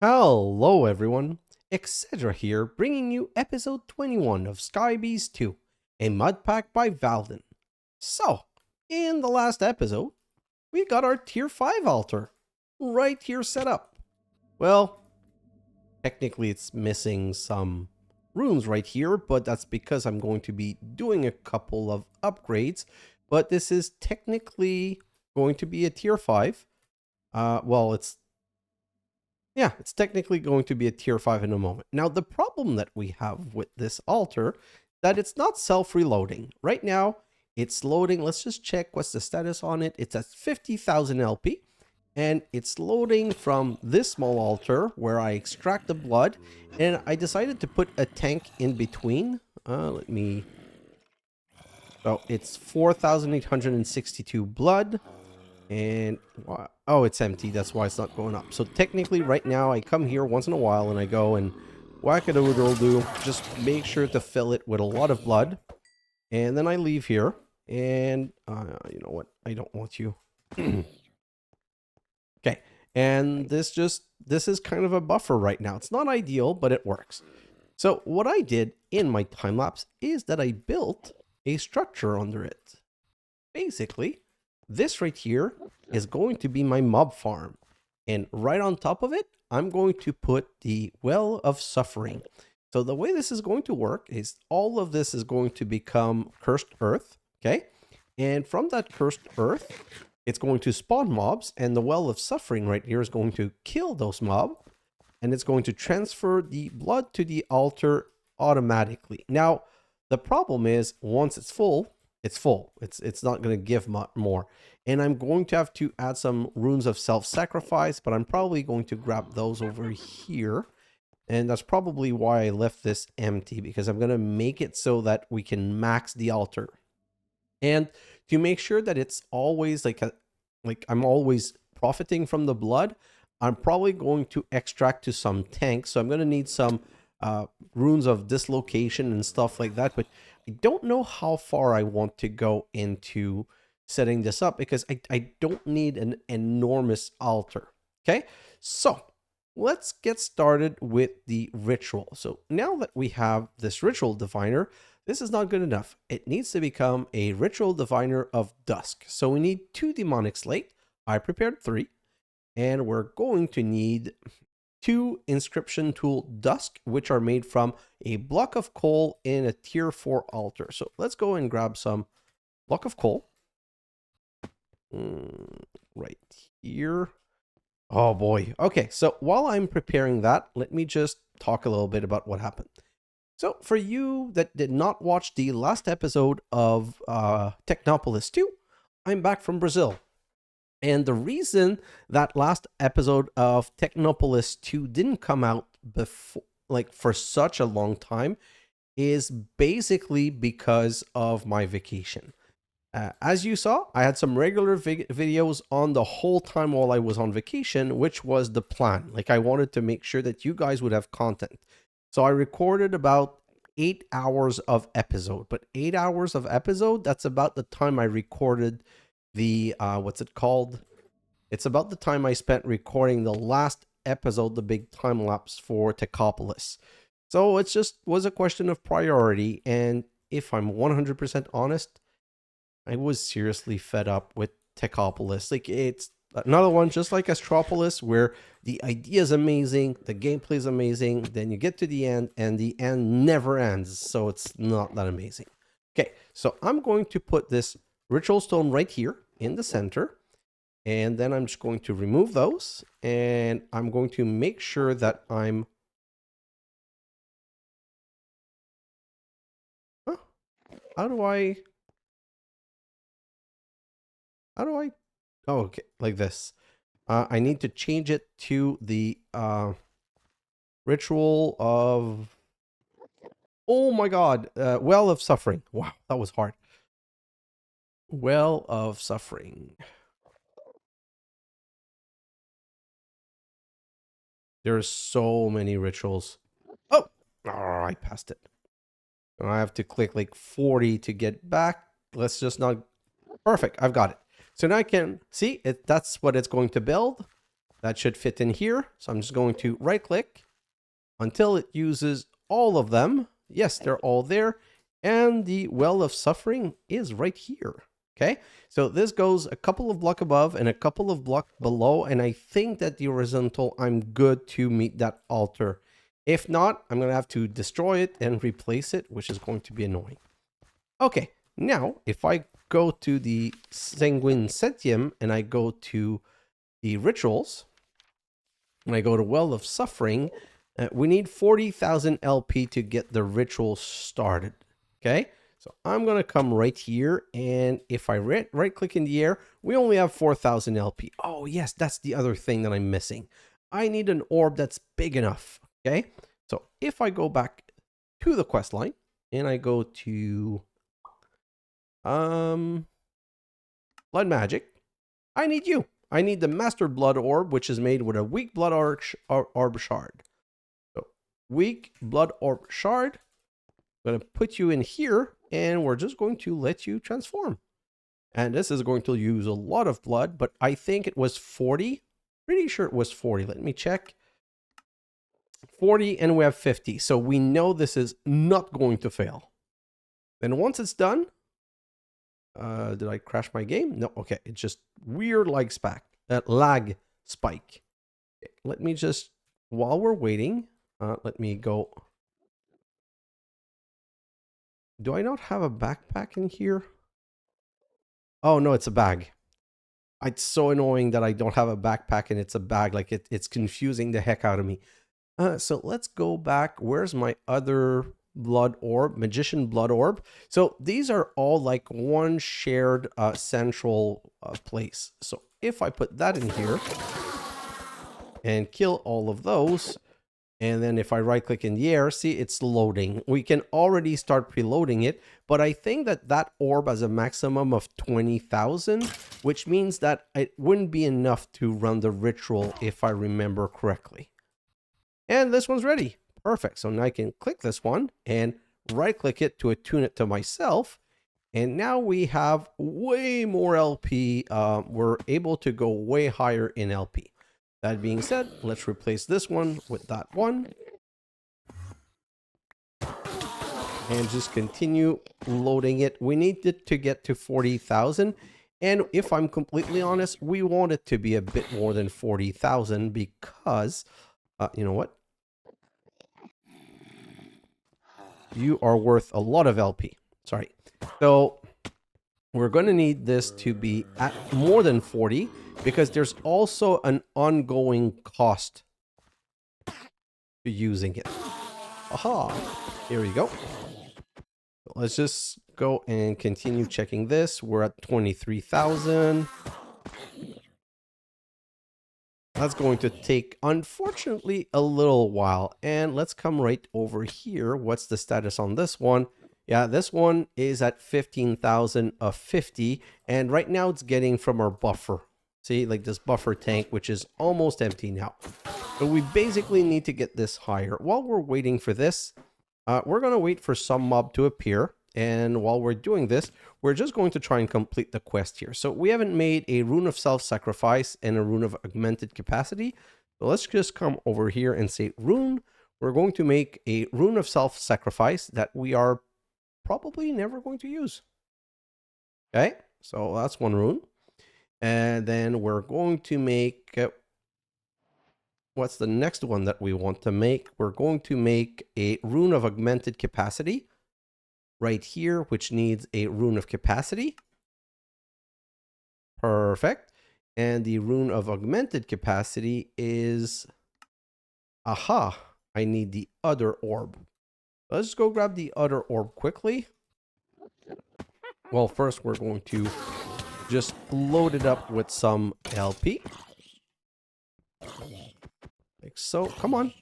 Hello everyone, xHedra here, bringing you episode 21 of Skybeast 2, a Modpack by Valdan. So, in the last episode, we got our tier 5 altar, right here set up. Well, technically it's missing some rooms right here, but that's because I'm going to be doing a couple of upgrades, but this is technically going to be a tier 5. It's technically going to be a tier 5 in a moment. Now, the problem that we have with this altar, that it's not self-reloading. Right now, it's loading. Let's just check what's the status on it. It's at 50,000 LP, and it's loading from this small altar where I extract the blood, and I decided to put a tank in between. So it's 4,862 blood. And oh, it's empty. That's why it's not going up. So technically right now I come here once in a while and I go and whack-a-doodle-doo, just make sure to fill it with a lot of blood. And then I leave here and you know what? I don't want you. Okay. And this is kind of a buffer right now. It's not ideal, but it works. So what I did in my time lapse is that I built a structure under it. Basically, this right here is going to be my mob farm. And right on top of it, I'm going to put the Well of Suffering. So the way this is going to work is all of this is going to become cursed earth. Okay. And from that cursed earth, it's going to spawn mobs. And the Well of Suffering right here is going to kill those mobs. And it's going to transfer the blood to the altar automatically. Now, the problem is once it's full, it's full. It's not going to give more. And I'm going to have to add some runes of self-sacrifice, but I'm probably going to grab those over here. And that's probably why I left this empty, because I'm going to make it so that we can max the altar. And to make sure that it's always like I'm always profiting from the blood, I'm probably going to extract to some tanks. So I'm going to need some runes of dislocation and stuff like that. But I don't know how far I want to go into setting this up because I don't need an enormous altar. Okay, so let's get started with the ritual. So now that we have this ritual diviner, this is not good enough. It needs to become a ritual diviner of dusk. So we need 2 demonic slate. I prepared 3, and we're going to need 2 inscription tool dusk, which are made from a block of coal in a tier 4 altar. So let's go and grab some block of coal. Right here. Oh boy. Okay, so while I'm preparing that, let me just talk a little bit about what happened. So for you that did not watch the last episode of Technopolis 2, I'm back from Brazil. And the reason that last episode of Technopolis 2 didn't come out before, like for such a long time, is basically because of my vacation. As you saw, I had some regular videos on the whole time while I was on vacation, which was the plan. Like I wanted to make sure that you guys would have content. So I recorded about 8 hours of episode, but 8 hours of episode, that's about the time I recorded the what's it called? It's about the time I spent recording the last episode, the big time lapse for Techopolis. So it just was a question of priority, and if I'm 100% honest, I was seriously fed up with Techopolis. Like it's another one just like Astropolis where the idea is amazing, the gameplay is amazing, then you get to the end and the end never ends, so it's not that amazing. Okay, so I'm going to put this ritual stone right here in the center, and then I'm just going to remove those, and I'm going to make sure that I'm how do I oh, okay, like this. I need to change it to the ritual of, oh my god, Well of Suffering. Wow, that was hard. Well of Suffering. There's so many rituals. Oh, I passed it. I have to click like 40 to get back. Let's just not. Perfect, I've got it. So now I can see it. That's what it's going to build. That should fit in here. So I'm just going to right click until it uses all of them. Yes, they're all there. And the Well of Suffering is right here. Okay, so this goes a couple of blocks above and a couple of blocks below. And I think that the horizontal, I'm good to meet that altar. If not, I'm going to have to destroy it and replace it, which is going to be annoying. Okay, now if I go to the Sanguine Sentium and I go to the rituals, and I go to Well of Suffering, we need 40,000 LP to get the ritual started. Okay, so I'm going to come right here, and if I right click in the air, we only have 4,000 LP. Oh yes, that's the other thing that I'm missing. I need an orb that's big enough. Okay, so if I go back to the quest line and I go to Blood Magic, I need you. I need the Master Blood Orb, which is made with a weak Blood Orb Shard. So, weak Blood Orb Shard. I'm going to put you in here, and we're just going to let you transform. And this is going to use a lot of blood, but I think it was 40. Pretty sure it was 40. Let me check. 40, and we have 50. So we know this is not going to fail. Then once it's done, did I crash my game? No, okay. It's just weird lag spike. Let me just, while we're waiting, let me go. Do I not have a backpack in here? Oh, no, it's a bag. It's so annoying that I don't have a backpack and it's a bag. Like it's confusing the heck out of me. So let's go back. Where's my other blood orb? Magician blood orb. So these are all like one shared central place. So if I put that in here and kill all of those, and then if I right click in the air, see it's loading. We can already start preloading it, but I think that that orb has a maximum of 20,000, which means that it wouldn't be enough to run the ritual if I remember correctly. And this one's ready. Perfect. So now I can click this one and right click it to attune it to myself. And now we have way more LP. We're able to go way higher in LP. That being said, let's replace this one with that one. And just continue loading it. We need it to get to 40,000. And if I'm completely honest, we want it to be a bit more than 40,000 because, you know what? You are worth a lot of LP. Sorry. So we're going to need this to be at more than 40 because there's also an ongoing cost to using it. Aha. Here we go. Let's just go and continue checking this. We're at 23,000. That's going to take, unfortunately, a little while. And let's come right over here. What's the status on this one? Yeah, this one is at 15,000 of 50. And right now it's getting from our buffer. See, like this buffer tank, which is almost empty now. So we basically need to get this higher. While we're waiting for this, we're going to wait for some mob to appear. And while we're doing this, we're just going to try and complete the quest here. So we haven't made a rune of self-sacrifice and a rune of augmented capacity. So let's just come over here and say rune. We're going to make a rune of self-sacrifice that we are probably never going to use. Okay, so that's one rune. And then we're going to make... what's the next one that we want to make? We're going to make a rune of augmented capacity right here, which needs a rune of capacity. Perfect. And the rune of augmented capacity is... aha, I need the other orb. Let's go grab the other orb quickly. Well, first we're going to just load it up with some LP. Like so. Come on.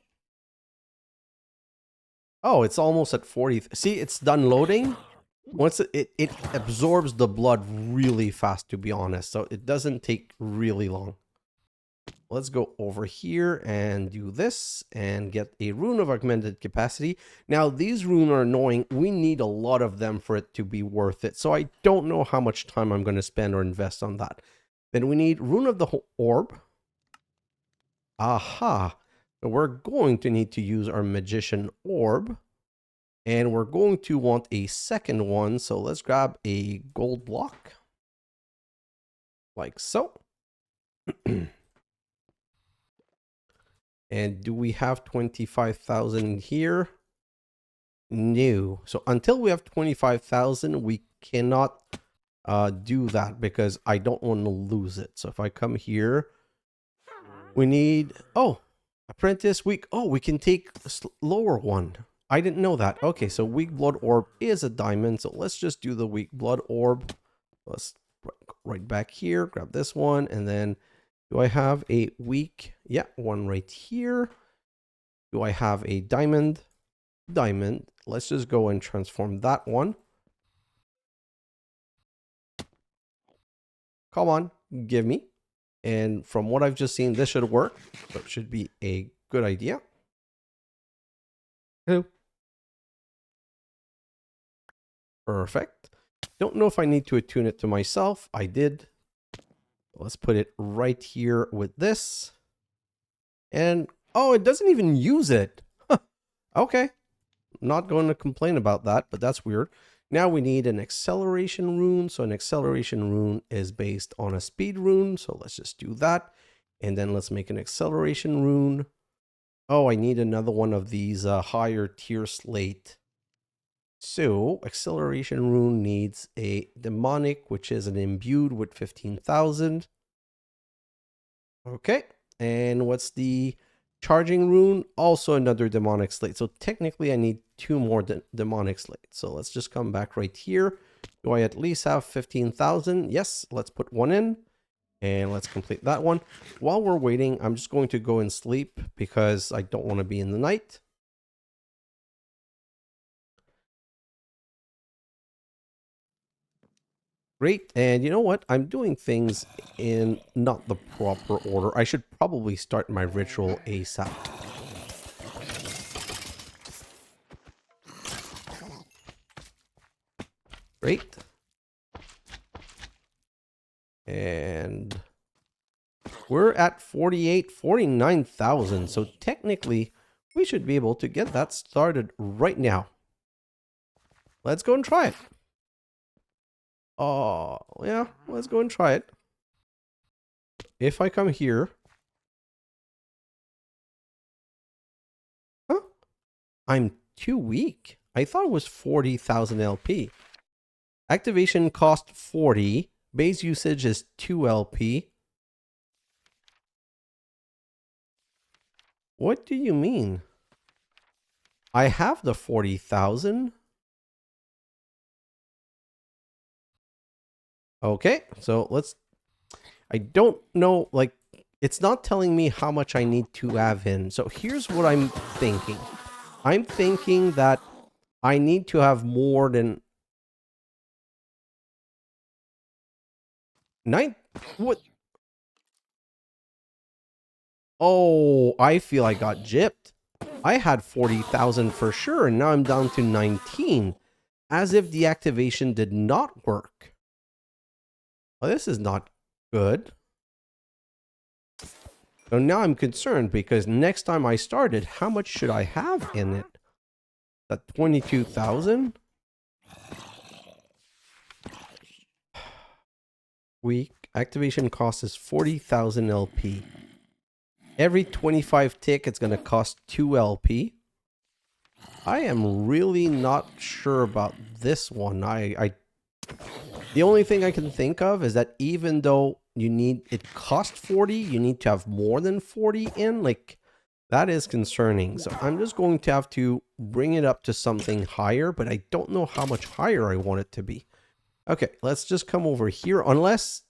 Oh, it's almost at 40. See, it's done loading. Once it absorbs the blood really fast, to be honest. So it doesn't take really long. Let's go over here and do this and get a rune of augmented capacity. Now, these runes are annoying. We need a lot of them for it to be worth it. So I don't know how much time I'm going to spend or invest on that. Then we need rune of the orb. Aha. So we're going to need to use our Magician Orb. And we're going to want a second one. So let's grab a gold block. Like so. And do we have 25,000 here? No. So until we have 25,000, we cannot do that because I don't want to lose it. So if I come here, we need, oh, apprentice weak. Oh, we can take a lower one. I didn't know that. Okay, so weak blood orb is a diamond. So let's just do the weak blood orb. Let's right back here, grab this one. And then do I have a weak? Yeah, one right here. Do I have a diamond? Diamond. Let's just go and transform that one. Come on, give me. And from what I've just seen, this should work. So it should be a good idea. Hello. Perfect. Don't know if I need to attune it to myself. I did. Let's put it right here with this. And, oh, it doesn't even use it. Okay. Not going to complain about that, but that's weird. Now we need an acceleration rune. So an acceleration rune is based on a speed rune. So let's just do that. And then let's make an acceleration rune. Oh, I need another one of these higher tier slate. So acceleration rune needs a demonic, which is an imbued with 15,000. Okay. And what's the charging rune? Also another demonic slate. So technically I need two more demonic slates. So let's just come back right here. Do I at least have 15,000? Yes, let's put one in. And let's complete that one. While we're waiting, I'm just going to go and sleep because I don't want to be in the night. Great. And you know what? I'm doing things in not the proper order. I should probably start my ritual ASAP. Great. And we're at 49,000. So technically, we should be able to get that started right now. Let's go and try it. Oh, yeah, let's go and try it. If I come here. Huh? I'm too weak. I thought it was 40,000 LP. Activation cost 40. Base usage is 2 LP. What do you mean? I have the 40,000. Okay, so let's... I don't know, like, it's not telling me how much I need to have in. So here's what I'm thinking. I'm thinking that I need to have more than... What? Oh, I feel I got gypped. I had 40,000 for sure, and now I'm down to 19. As if the activation did not work. Well, this is not good. So now I'm concerned because next time I started, how much should I have in it? That 22,000? Weak. Activation cost is 40,000 LP. Every 25 tick, it's going to cost 2 LP. I am really not sure about this one. The only thing I can think of is that even though it costs 40, you need to have more than 40 in. Like, that is concerning. So I'm just going to have to bring it up to something higher, but I don't know how much higher I want it to be. Okay, let's just come over here. Unless...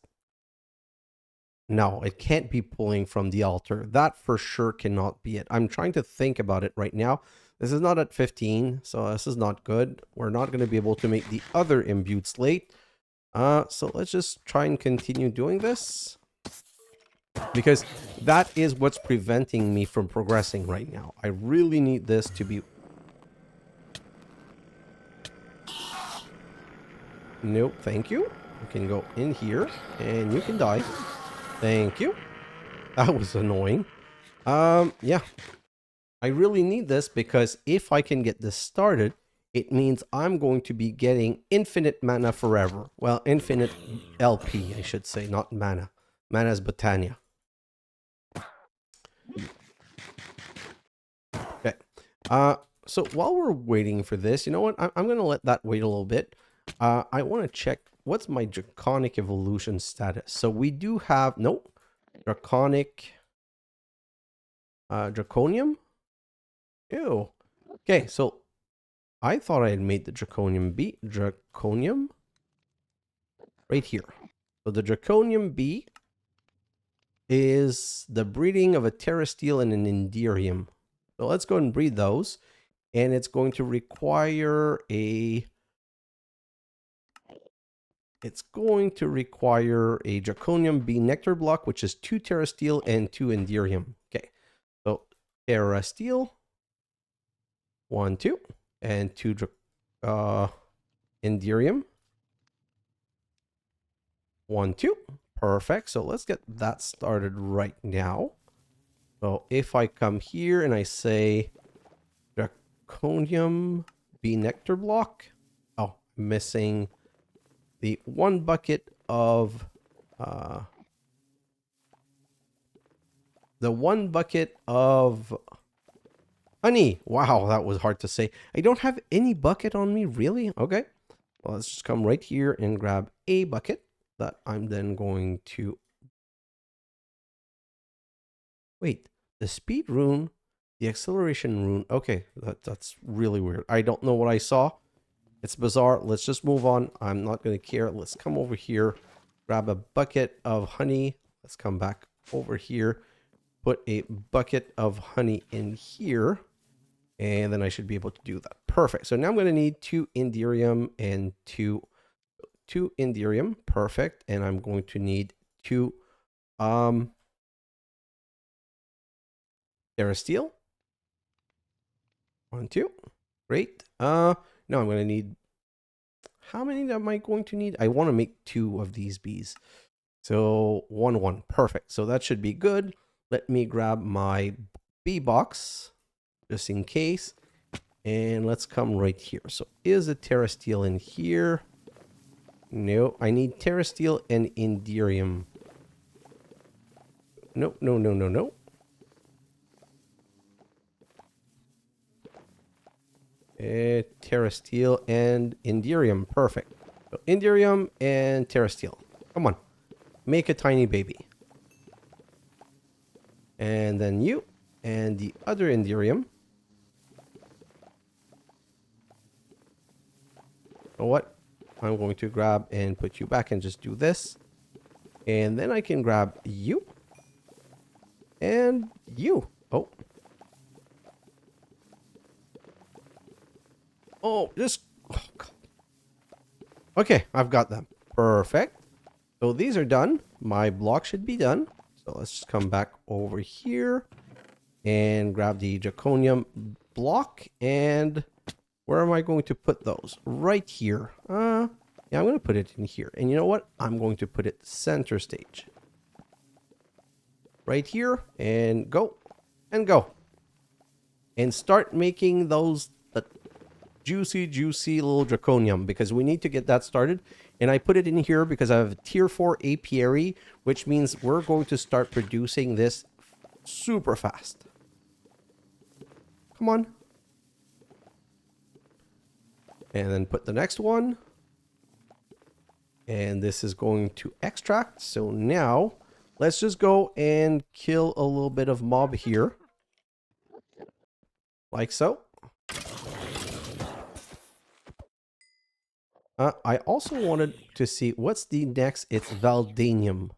No, it can't be pulling from the altar. That for sure cannot be it. I'm trying to think about it right now. This is not at 15, so this is not good. We're not going to be able to make the other imbued slate. So let's just try and continue doing this. Because that is what's preventing me from progressing right now. I really need this to be... Nope, thank you. You can go in here, and you can die. Thank you. That was annoying. Yeah. I really need this because if I can get this started, it means I'm going to be getting infinite mana forever. Well, infinite LP, I should say, not mana. Mana is Botania. Okay. So while we're waiting for this, you know what? I'm going to let that wait a little bit. I want to check what's my Draconic evolution status. So we do have, nope, Draconic, Draconium? Ew. Okay, so I thought I had made the Draconium B. Draconium? Right here. So the Draconium B is the breeding of a Terrasteel and an Enderium. So let's go and breed those. And it's going to require a... It's going to require a Draconium B Nectar block, which is 2 Terrasteel and 2 Enderium. Okay. So Terrasteel. 1, 2. And 2 Enderium. 1, 2. Perfect. So let's get that started right now. So if I come here and I say Draconium B Nectar block. Oh, missing the 1 bucket of honey. Wow, that was hard to say. I don't have any bucket on me, really? Okay. Well, let's just come right here and grab a bucket that I'm then going to... Wait, the speed rune, the acceleration rune. Okay, that's really weird. I don't know what I saw. It's bizarre. Let's just move on. I'm not going to care. Let's come over here, grab a bucket of honey. Let's come back over here, put a bucket of honey in here, and then I should be able to do that. Perfect. So now I'm going to need 2 Enderium and 2 Enderium. Perfect. And I'm going to need 2 Terrasteel. 1, 2. Great. Now I'm going to need... How many am I going to need? I want to make 2 of these bees. So 1, 1. Perfect. So that should be good. Let me grab my bee box just in case. And let's come right here. So is a Terrasteel in here? No, I need Terrasteel and Enderium. No, no, no, no, no. Terrasteel and Enderium. Perfect. So Enderium and Terrasteel. Come on. Make a tiny baby. And then you. And the other Enderium. You know what? I'm going to grab and put you back and just do this. And then I can grab you. And you. Oh. Oh, just... Oh, God. Okay, I've got them. Perfect. So these are done. My block should be done. So let's just come back over here and grab the Draconium block. And where am I going to put those? Right here. Yeah, I'm going to put it in here. And you know what? I'm going to put it center stage. Right here. And go. And go. And start making those juicy little Draconium, because we need to get that started. And I put it in here because I have a tier 4 apiary, which means we're going to start producing this super fast. Come on. And then put the next one. And this is going to extract. So now let's just go and kill a little bit of mob here. Like so. I also wanted to see what's the next. It's Valdanium.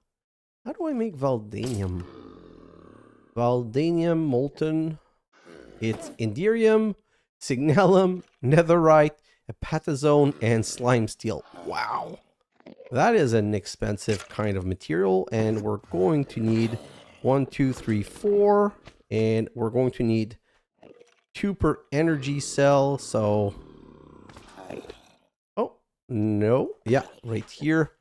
How do I make Valdanium? Valdanium molten. It's Enderium, Signalum, Netherite, Hepatazone, and Slime Steel. Wow. That is an expensive kind of material, and we're going to need 1, 2, 3, 4, and we're going to need 2 per energy cell, so... No. Yeah, right here.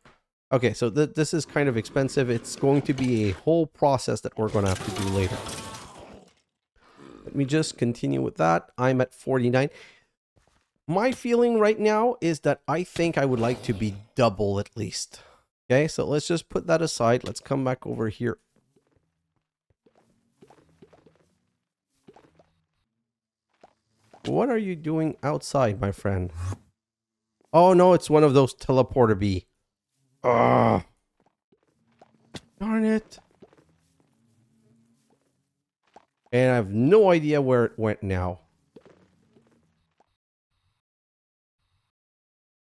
Okay, so this is kind of expensive. It's going to be a whole process that we're going to have to do later. Let me just continue with that. I'm at 49. My feeling right now is that I think I would like to be double at least. Okay, so let's just put that aside. Let's come back over here. What are you doing outside, my friend? Oh no, it's one of those teleporter bee. Ugh. Darn it. And I have no idea where it went now.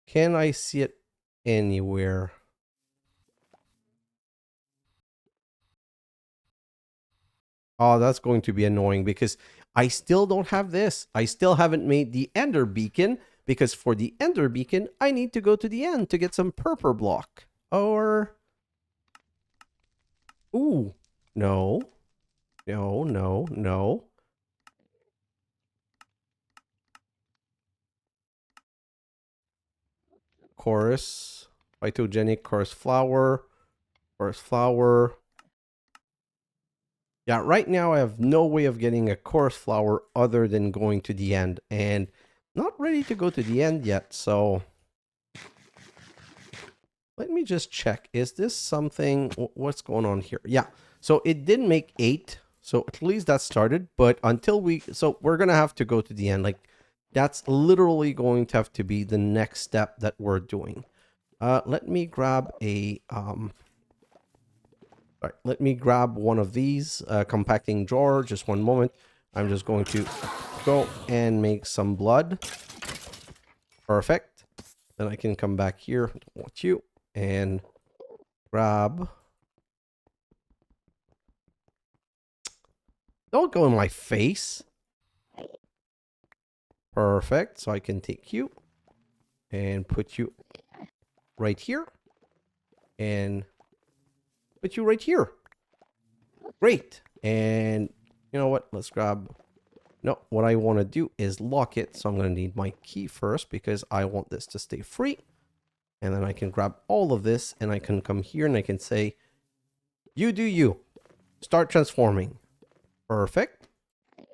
Can I see it anywhere? Oh, that's going to be annoying because I still don't have this. I still haven't made the ender beacon because for the ender beacon, I need to go to the end to get some purple block. Or... Ooh. No. No, no, no. Chorus. Phytogenic chorus flower. Chorus flower. Yeah, right now I have no way of getting a chorus flower other than going to the end. And not ready to go to the end yet, so... Let me just check. Is this something... What's going on here? Yeah, so it did make 8. So at least that started. But until we... So we're going to have to go to the end. Like, that's literally going to have to be the next step that we're doing. Let me grab a... Right, let me grab one of these compacting drawer. Just one moment. I'm just going to go and make some blood. Perfect. Then I can come back here. Don't want you. And grab. Don't go in my face. Perfect. So I can take you and put you right here. And put you right here. Great. And you know what? Let's grab... No, what I want to do is lock it. So I'm going to need my key first because I want this to stay free. And then I can grab all of this and I can come here and I can say, you do you. Start transforming. Perfect.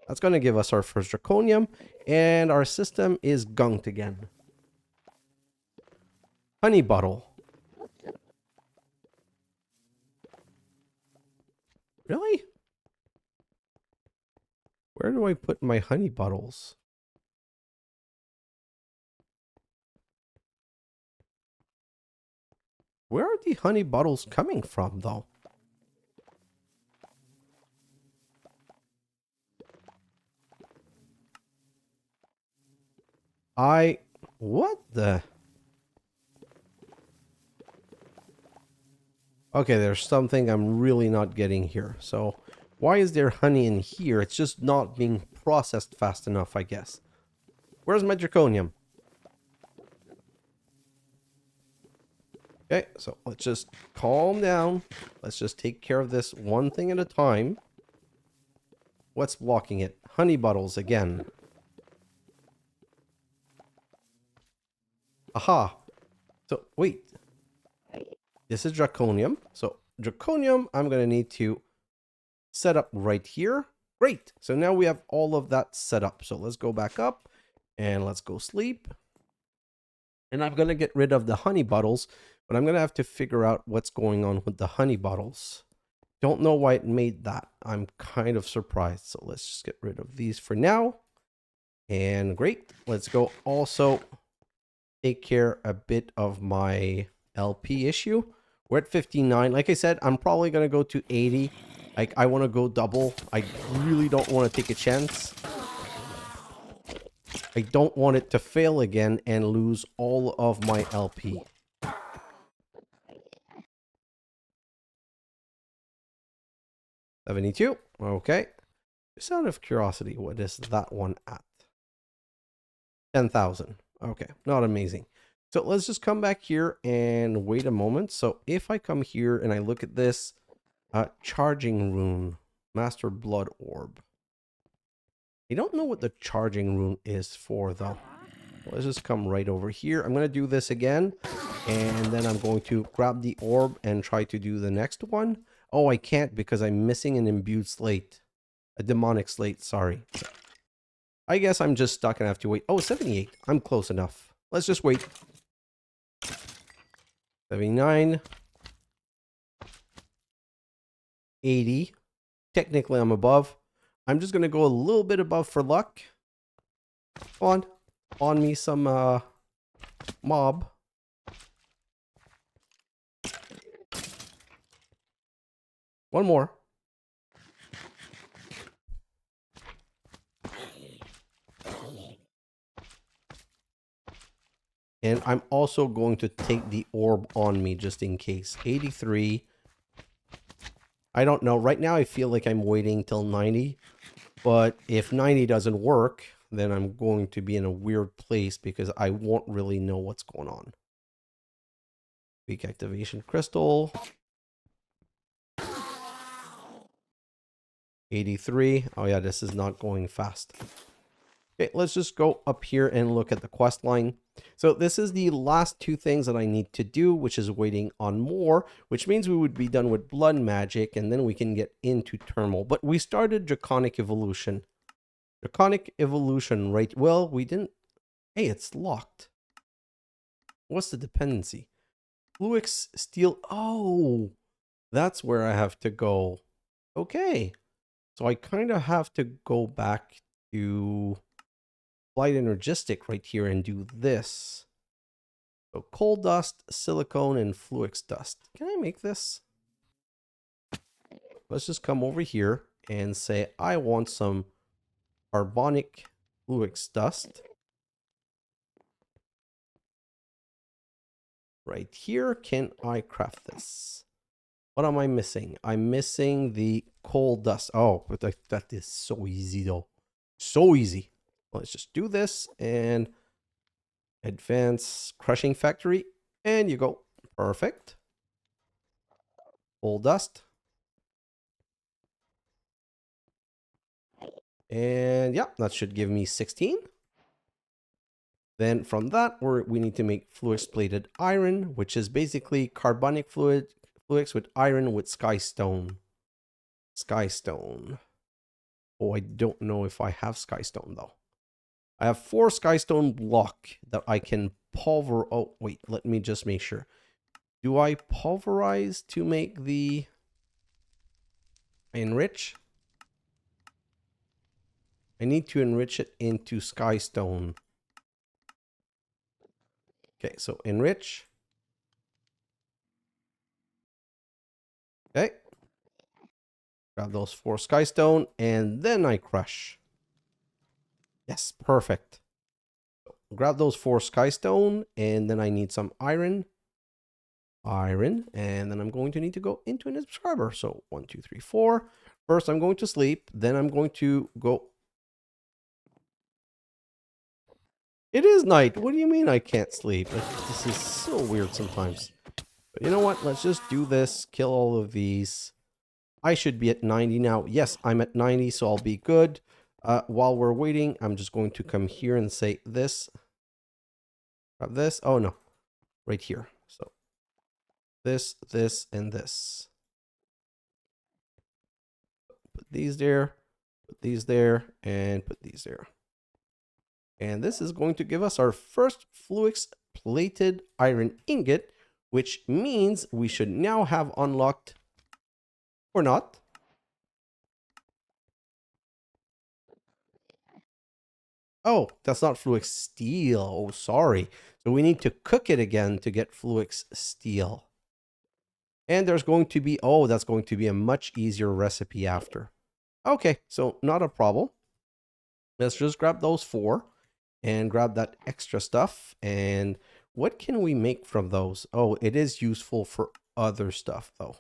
That's going to give us our first Draconium. And our system is gunked again. Honey bottle. Really? Where do I put my honey bottles? Where are the honey bottles coming from, though? What the... Okay, there's something I'm really not getting here. So, why is there honey in here? It's just not being processed fast enough, I guess. Where's my Draconium? Okay, so let's just calm down. Let's just take care of this one thing at a time. What's blocking it? Honey bottles again. Aha. So, wait. This is Draconium. So, Draconium, I'm going to need to set up right here. Great. So now we have all of that set up. So let's go back up and let's go sleep. And I'm going to get rid of the honey bottles, but I'm going to have to figure out what's going on with the honey bottles. Don't know why it made that. I'm kind of surprised. So let's just get rid of these for now. And great. Let's go also take care a bit of my LP issue. We're at 59. Like I said, I'm probably going to go to 80. Like, I want to go double. I really don't want to take a chance. I don't want it to fail again and lose all of my LP. $72. Okay. Just out of curiosity, what is that one at? 10,000. Okay. Not amazing. So let's just come back here and wait a moment. So if I come here and I look at this, charging rune, master blood orb. I don't know what the charging rune is for though. Let's just come right over here. I'm going to do this again. And then I'm going to grab the orb and try to do the next one. Oh, I can't because I'm missing an imbued slate. A demonic slate, sorry. I guess I'm just stuck and I have to wait. Oh, 78. I'm close enough. Let's just wait. 79. 80. Technically, I'm above. I'm just going to go a little bit above for luck. Come on me some mob. One more. And I'm also going to take the orb on me just in case. 83. I don't know. Right now I feel like I'm waiting till 90. But if 90 doesn't work, then I'm going to be in a weird place because I won't really know what's going on. Weak activation crystal. 83. Oh yeah, this is not going fast. Okay, let's just go up here and look at the quest line. So this is the last two things that I need to do, which is waiting on more, which means we would be done with blood magic, and then we can get into thermal. But we started Draconic evolution. Draconic evolution, right? Well, we didn't... Hey, it's locked. What's the dependency? Fluix Steel... Oh, that's where I have to go. Okay. So I kind of have to go back to... Light Energistic right here and do this. So coal dust, silicone, and Fluix dust. Can I make this? Let's just come over here and say I want some carbonic Fluix dust. Right here, can I craft this? What am I missing? I'm missing the coal dust. Oh, but that is so easy though. So easy. Let's just do this and advance crushing factory. And you go. Perfect. Coal dust. And yeah, that should give me 16. Then from that, we need to make fluix plated iron, which is basically carbonic fluix with iron with skystone. Skystone. Oh, I don't know if I have skystone though. I have 4 skystone block that I can pulverize. Oh, wait, let me just make sure. Do I pulverize to make the enrich? I need to enrich it into skystone. Okay, so enrich. Okay. Grab those 4 skystone and then I crush. Yes, perfect. So grab those 4 skystone and then I need some iron. And then I'm going to need to go into an subscriber. So 1, 2, 3, 4. First I'm going to sleep, then I'm going to go. It is night. What do you mean I can't sleep? This is so weird sometimes. But you know what? Let's just do this. Kill all of these. I should be at 90 now. Yes, I'm at 90, so I'll be good. While we're waiting, I'm just going to come here and say this. Grab this. Oh, no. Right here. So this, and this. Put these there. Put these there. And put these there. And this is going to give us our first Fluix plated iron ingot, which means we should now have unlocked, or not. Oh, that's not Fluix Steel. Oh, sorry. So we need to cook it again to get Fluix Steel. And there's going to be, oh, that's going to be a much easier recipe after. Okay, so not a problem. Let's just grab those 4 and grab that extra stuff. And what can we make from those? Oh, it is useful for other stuff though.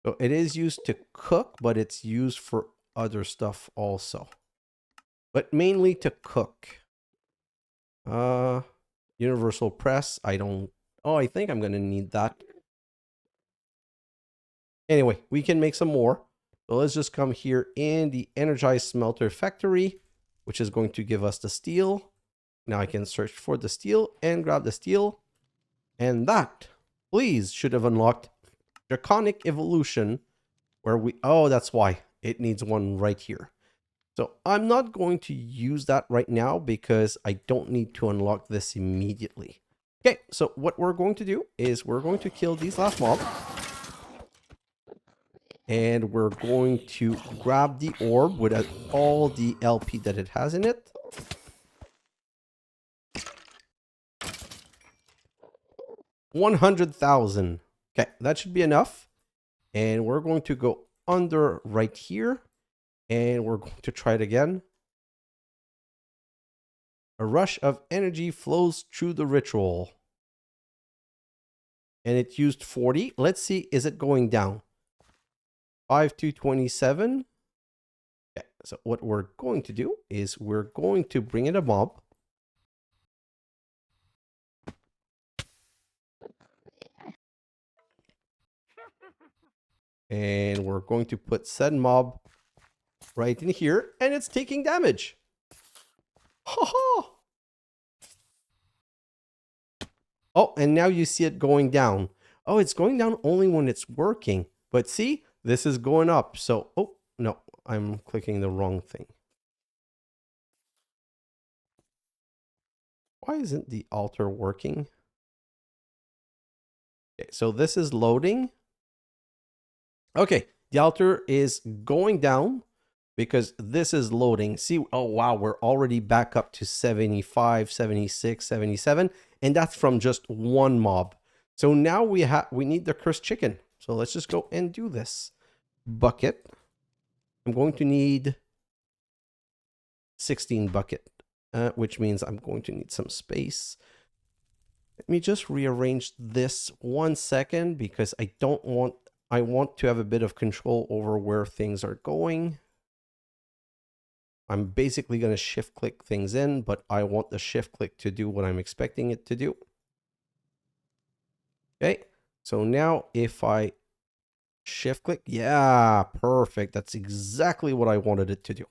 So it is used to cook, but it's used for other stuff also. But mainly to cook. Universal press. I think I'm going to need that. Anyway, we can make some more. So let's just come here in the Energized Smelter Factory, which is going to give us the steel. Now I can search for the steel and grab the steel. And that, please, should have unlocked Draconic Evolution, where we... Oh, that's why. It needs one right here. So I'm not going to use that right now because I don't need to unlock this immediately. Okay, so what we're going to do is we're going to kill these last mobs. And we're going to grab the orb with all the LP that it has in it. $100,000. Okay, that should be enough. And we're going to go under right here. And we're going to try it again. A rush of energy flows through the ritual. And it used 40. Let's see, is it going down? 5 to 27. Okay, so what we're going to do is we're going to bring in a mob. And we're going to put said mob right in here, and it's taking damage. Ha-ha! Oh, and now you see it going down. Oh, it's going down only when it's working. But see, this is going up. So, oh, no, I'm clicking the wrong thing. Why isn't the altar working? Okay, so this is loading. Okay, the altar is going down because this is loading. See, oh wow, we're already back up to 75, 76, 77, and that's from just one mob. So now we need the cursed chicken. So let's just go and do this. Bucket. I'm going to need 16 bucket, which means I'm going to need some space. Let me just rearrange this 1 second because I want to have a bit of control over where things are going. I'm basically going to shift click things in, but I want the shift click to do what I'm expecting it to do. Okay, so now if I shift click, yeah, perfect. That's exactly what I wanted it to do.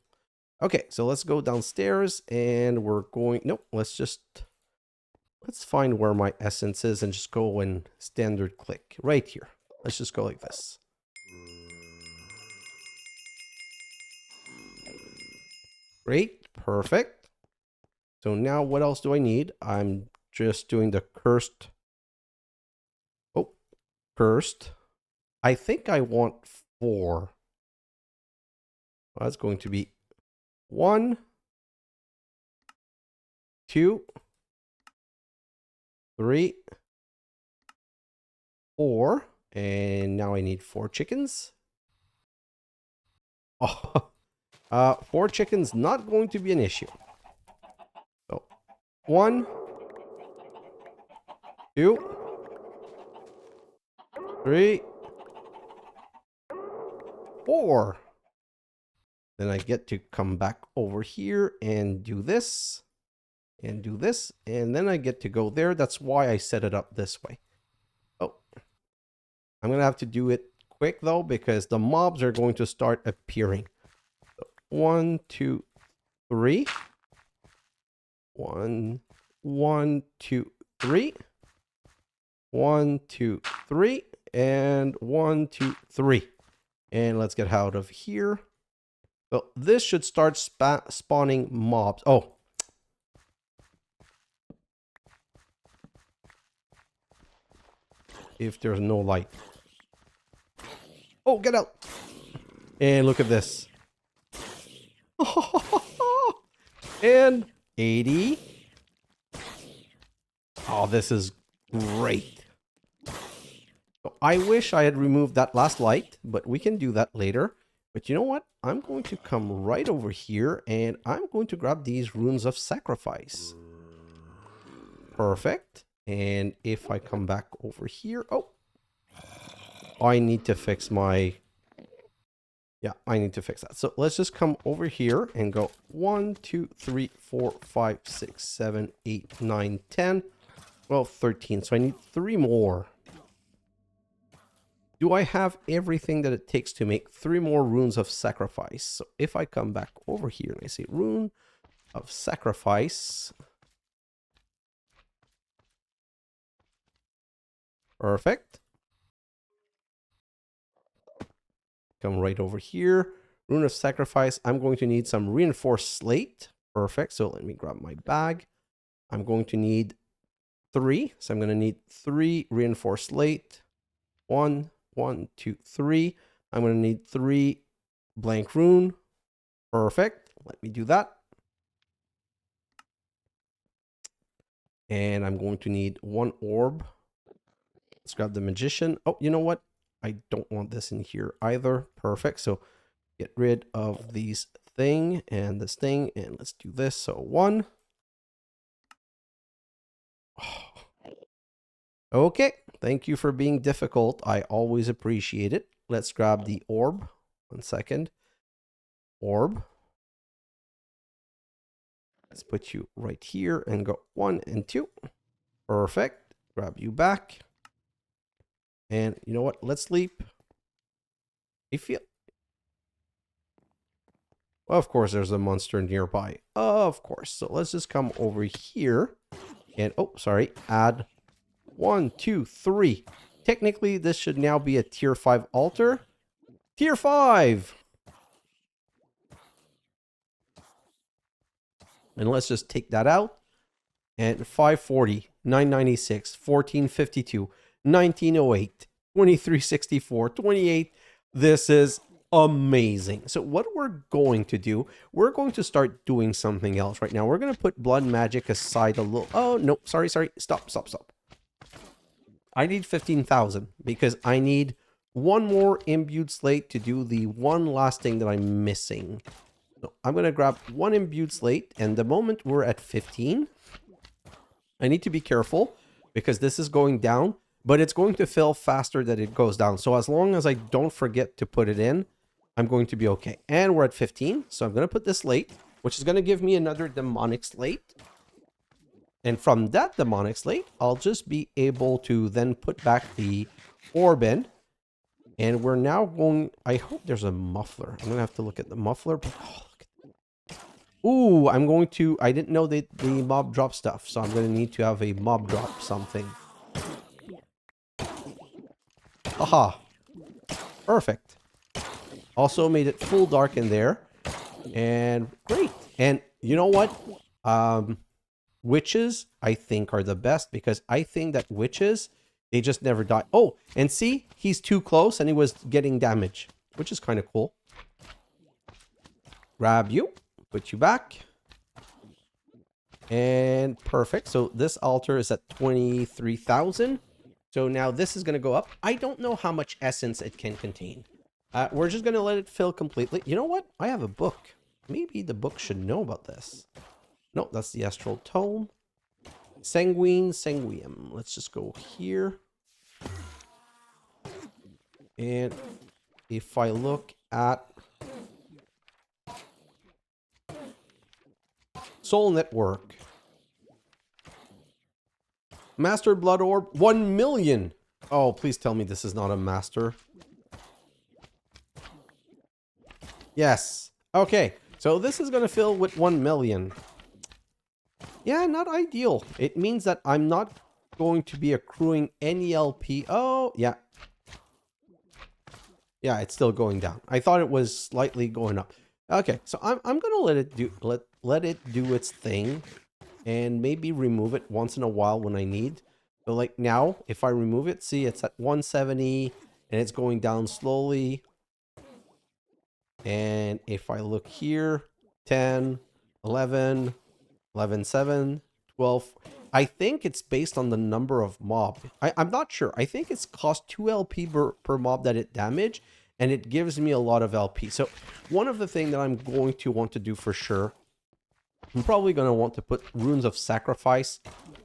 Okay, so let's go downstairs and we're going, nope, let's find where my essence is and just go and standard click right here. Let's just go like this. Great, perfect. So now what else do I need? I'm just doing the cursed. Oh, cursed. I think I want 4. Well, that's going to be 1, 2, 3, 4. And now I need 4 chickens. Oh, 4 chickens not going to be an issue. So 1, 2, 3, 4. Then I get to come back over here and do this. And do this. And then I get to go there. That's why I set it up this way. Oh. I'm going to have to do it quick though, because the mobs are going to start appearing. So 1, 2, 3. 1, 1, 2, 3. 1, 2, 3. And 1, 2, 3. And let's get out of here. So this should start spawning mobs. Oh. If there's no light. Oh, get out. And look at this. And 80. Oh, this is great. So I wish I had removed that last light, but we can do that later. But you know what? I'm going to come right over here and I'm going to grab these runes of sacrifice. Perfect. And if I come back over here, oh, I need to fix my, yeah, I need to fix that. So let's just come over here and go 1, 2, 3, 4, 5, 6, 7, 8, 9, 10, 12, 13. So I need 3 more. Do I have everything that it takes to make 3 more runes of sacrifice? So if I come back over here and I say rune of sacrifice. Perfect. Come right over here. Rune of Sacrifice. I'm going to need some reinforced slate. Perfect. So let me grab my bag. I'm going to need 3. So I'm going to need 3 reinforced slate. 1, 1, 2, 3. I'm going to need 3 blank rune. Perfect. Let me do that. And I'm going to need 1 orb. Let's grab the magician. Oh, you know what? I don't want this in here either. Perfect. So get rid of these thing and this thing. And let's do this. So 1. Okay. Thank you for being difficult. I always appreciate it. Let's grab the orb. 1 second. Orb. Let's put you right here and go 1 and 2. Perfect. Grab you back. And you know what? Let's sleep. I feel... Of course, there's a monster nearby. Of course. So let's just come over here. And, oh, sorry. Add 1, 2, 3. Technically, this should now be a tier 5 altar. Tier 5! And let's just take that out. And 540, 996, 1452, 1908, 2364, 28. This is amazing. So what we're going to do, we're going to start doing something else right now. We're going to put blood magic aside a little. Oh, no, sorry. Stop. I need 15,000 because I need 1 more imbued slate to do the one last thing that I'm missing. So I'm going to grab 1 imbued slate, and the moment we're at 15, I need to be careful because this is going down, but it's going to fill faster than it goes down. So as long as I don't forget to put it in, I'm going to be okay. And we're at 15, so I'm going to put this slate, which is going to give me another demonic slate. And from that demonic slate, I'll just be able to then put back the orb in. And we're now going... I hope there's a muffler. I'm going to have to look at the muffler. But, oh, look at that. Ooh, I'm going to... I didn't know that the mob drop stuff. So I'm going to need to have a mob drop something. Aha. Perfect. Also made it full dark in there. And great. And you know what? Witches, I think, are the best. Because I think that witches... They just never die. Oh, and see, he's too close and he was getting damage, which is kind of cool. Grab you, put you back. And perfect. So this altar is at 23,000. So now this is going to go up. I don't know how much essence it can contain. We're just going to let it fill completely. You know what? I have a book. Maybe the book should know about this. No, that's the Astral Tome. Sanguinium. Let's just go here. And if I look at Soul Network, Master Blood Orb, 1 million. Oh, please tell me this is not a master. Yes. Okay. So this is going to fill with 1 million. Yeah, not ideal. It means that I'm not going to be accruing any LP. Oh, yeah. Yeah, it's still going down. I thought it was slightly going up. Okay, so I'm gonna let it do its thing, and maybe remove it once in a while when I need. So like now, if I remove it, see it's at 170, and it's going down slowly. And if I look here, 10, 11, 11, 7, 12. I think it's based on the number of mob. I'm not sure. I think it's cost 2 LP per mob that it damage, and it gives me a lot of LP. So one of the things that I'm going to want to do for sure, I'm probably going to want to put runes of sacrifice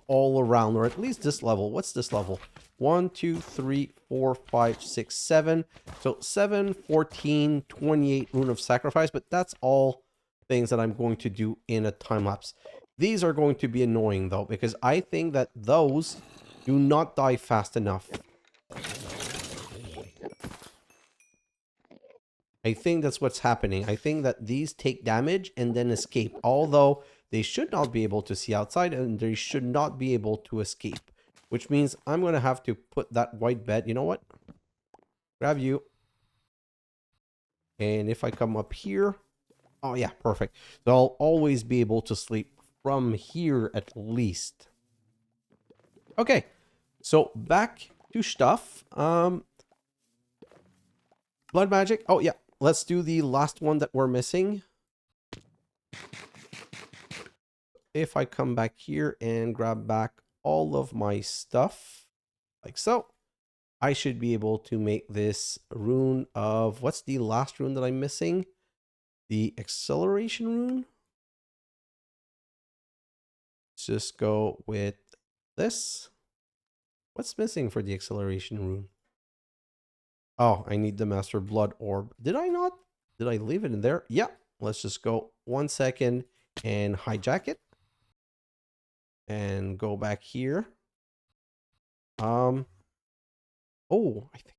all around, or at least this level. What's this level? 1, 2, 3, 4, 5, 6, 7. So 7, 14, 28 rune of sacrifice, but that's all things that I'm going to do in a time lapse. These are going to be annoying, though, because I think that those do not die fast enough. I think that's what's happening. I think that these take damage and then escape, although they should not be able to see outside and they should not be able to escape, which means I'm going to have to put that white bed. You know what? Grab you. And if I come up here, oh yeah, perfect. So I'll always be able to sleep from here at least. Okay, so back to stuff. Blood magic. Oh yeah, let's do the last one that we're missing. If I come back here and grab back all of my stuff, like so, I should be able to make this rune of, what's the last rune that I'm missing? The acceleration rune. Let's just go with this. What's missing for the acceleration rune? Oh, I need the Master Blood Orb. Did I not? Did I leave it in there? Yeah. Let's just go 1 second and hijack it. And go back here. Oh, I think.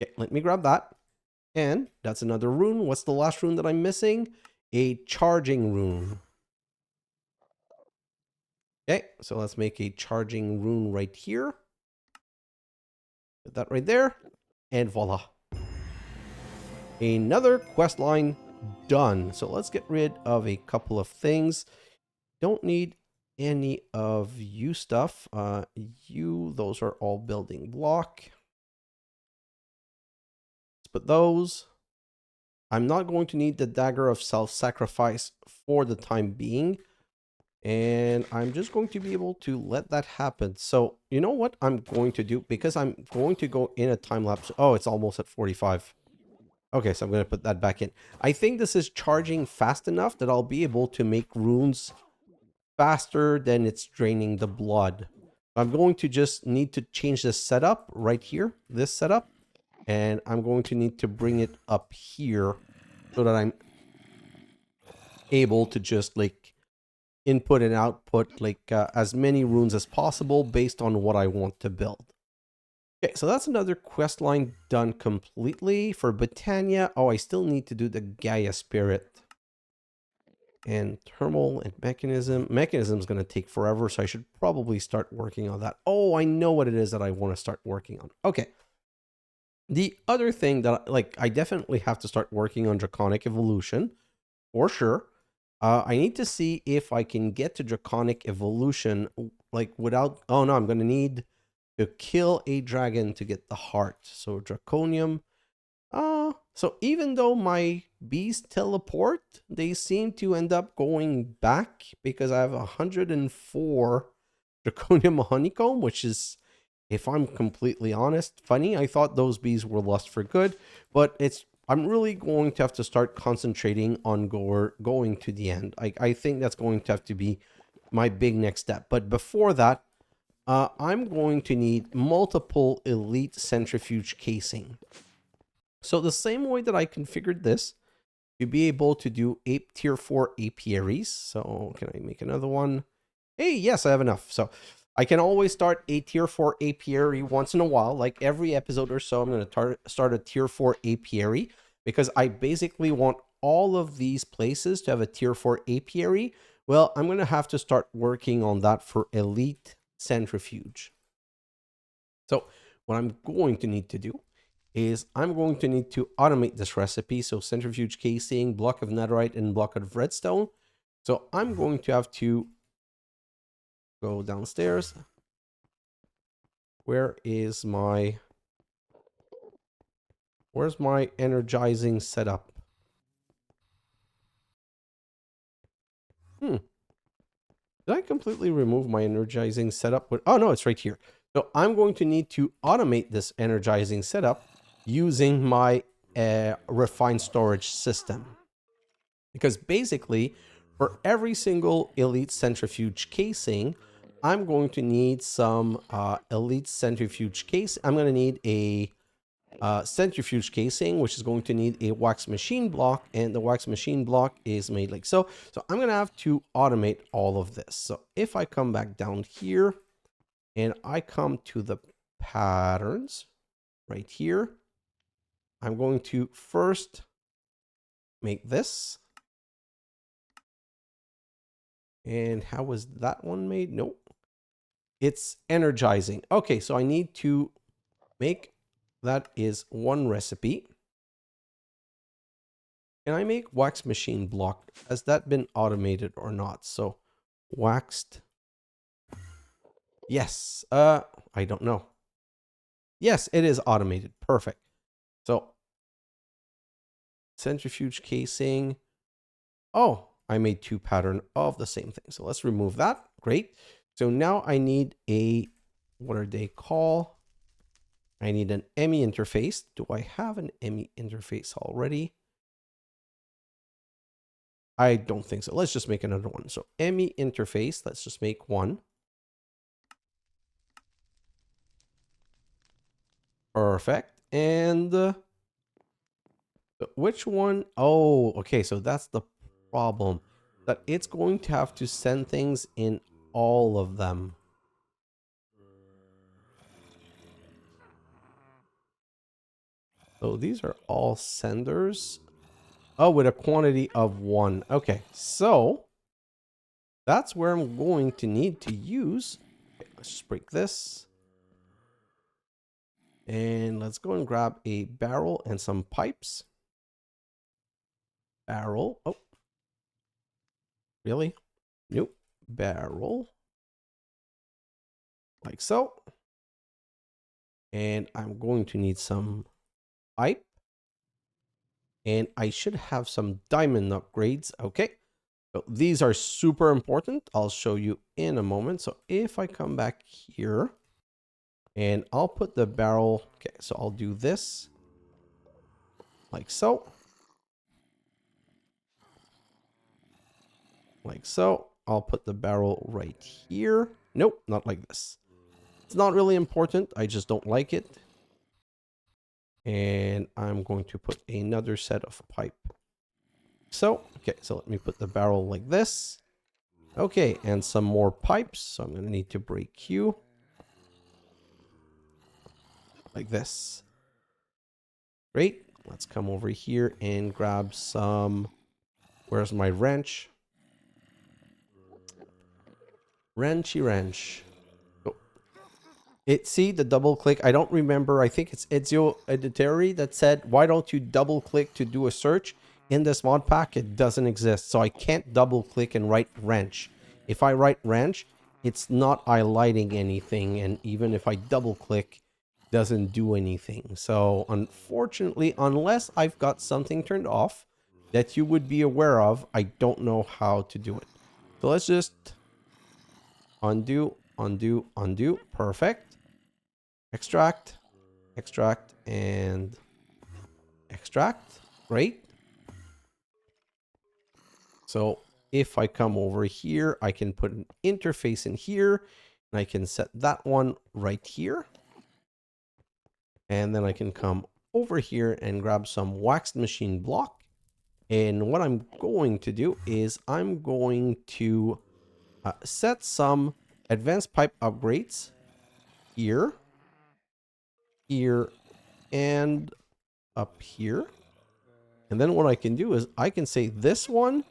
Okay, let me grab that. And that's another rune. What's the last rune that I'm missing? A charging rune. Okay, so let's make a charging rune right here. Put that right there. And voila. Another quest line done. So let's get rid of a couple of things. Don't need any of you stuff. Those are all building block. Let's put those. I'm not going to need the dagger of self-sacrifice for the time being. And I'm just going to be able to let that happen. So you know what I'm going to do? Because I'm going to go in a time lapse. Oh, it's almost at 45. Okay, so I'm going to put that back in. I think this is charging fast enough that I'll be able to make runes faster than it's draining the blood. I'm going to just need to change this setup right here, this setup. And I'm going to need to bring it up here so that I'm able to just like input and output like as many runes as possible based on what I want to build. Okay, so that's another quest line done completely. For Britannia, oh, I still need to do the Gaia Spirit. And thermal and mechanism. Mechanism is going to take forever, so I should probably start working on that. Oh, I know what it is that I want to start working on. Okay. The other thing that I definitely have to start working on Draconic Evolution, for sure. I need to see if I can get to Draconic Evolution like without... Oh no, I'm going to need to kill a dragon to get the heart. So Draconium. So even though my bees teleport, they seem to end up going back because I have 104 Draconium Honeycomb, which is, if I'm completely honest, funny. I thought those bees were lost for good, but I'm really going to have to start concentrating on going to the end. I think that's going to have to be my big next step. But before that, I'm going to need multiple Elite Centrifuge casing. So the same way that I configured this, to be able to do tier 4 apiaries. So can I make another one? Hey, yes, I have enough. So I can always start a tier 4 apiary once in a while, like every episode or so. I'm going to start a tier 4 apiary because I basically want all of these places to have a tier 4 apiary. Well, I'm going to have to start working on that for Elite Centrifuge. So what I'm going to need to do is I'm going to need to automate this recipe. So centrifuge casing, block of netherite, and block of redstone. So I'm going to have to go downstairs. Where's my energizing setup? Did I completely remove my energizing setup? Oh no, it's right here. So I'm going to need to automate this energizing setup using my refined storage system. Because basically, for every single Elite Centrifuge casing, I'm going to need some Elite Centrifuge case. I'm going to need a centrifuge casing, which is going to need a wax machine block, and the wax machine block is made like so. So I'm going to have to automate all of this. So if I come back down here and I come to the patterns right here, I'm going to first make this. And how was that one made? Nope. It's energizing. Okay, so I need to make that is one recipe. Can I make wax machine block? Has that been automated or not? So waxed. Yes. I don't know. Yes, it is automated. Perfect. So centrifuge casing. Oh, I made 2 pattern of the same thing. So let's remove that. Great. So now I need a, what are they call? I need an ME interface. Do I have an ME interface already? I don't think so. Let's just make another one. So ME interface, let's just make one. Perfect. And which one? Oh, okay. So that's the problem, that it's going to have to send things in all of them. So these are all senders. Oh, with a quantity of 1. Okay, so that's where I'm going to need to use. Okay, let's just break this. And let's go and grab a barrel and some pipes. Barrel. Oh, really? Nope. Barrel. Like so. And I'm going to need some pipe. And I should have some diamond upgrades. Okay. So these are super important. I'll show you in a moment. So if I come back here and I'll put the barrel. Okay. So I'll do this like so. Like so. I'll put the barrel right here. Nope, not like this. It's not really important. I just don't like it. And I'm going to put another set of pipe. So, okay, so let me put the barrel like this. Okay, and some more pipes. So I'm going to need to break you. Like this. Great. Let's come over here and grab some... Where's my wrench? Wrenchy wrench. See the double click. I don't remember. I think it's ezioauditore that said, why don't you double click to do a search? In this mod pack, it doesn't exist. So I can't double click and write wrench. If I write wrench, it's not highlighting anything. And even if I double click, it doesn't do anything. So unfortunately, unless I've got something turned off that you would be aware of, I don't know how to do it. So let's just undo, undo, undo. Perfect. Extract, extract, and extract. Great. So if I come over here, I can put an interface in here, and I can set that one right here. And then I can come over here and grab some waxed machine block. And what I'm going to do is I'm going to set some advanced pipe upgrades here, here, and up here. And then what I can do is I can say this one,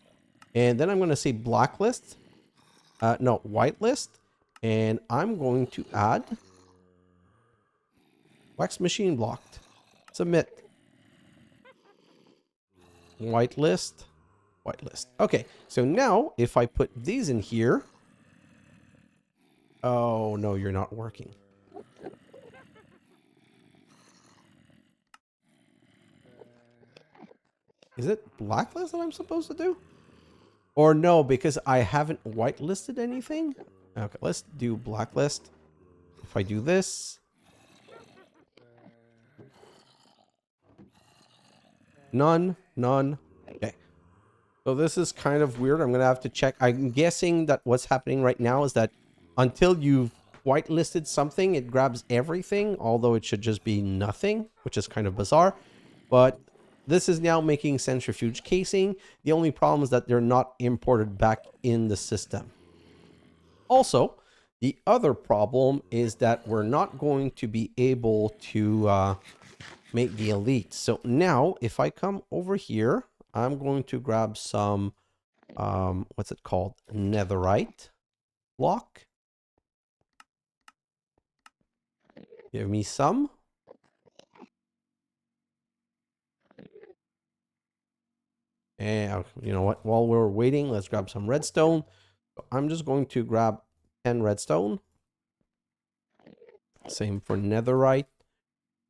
and then I'm going to say blacklist. No, whitelist. And I'm going to add wax machine blocked. Submit. Whitelist. Whitelist. Okay, so now if I put these in here. Oh, no, you're not working. Is it blacklist that I'm supposed to do? Or no, because I haven't whitelisted anything? Okay, let's do blacklist. If I do this. None, none. Okay. So this is kind of weird. I'm going to have to check. I'm guessing that what's happening right now is that until you've whitelisted something, it grabs everything, although it should just be nothing, which is kind of bizarre. But this is now making centrifuge casing. The only problem is that they're not imported back in the system. Also, the other problem is that we're not going to be able to make the elite. So now if I come over here, I'm going to grab some, what's it called? Netherite block. Give me some. And you know what? While we're waiting, let's grab some redstone. I'm just going to grab 10 redstone. Same for netherite.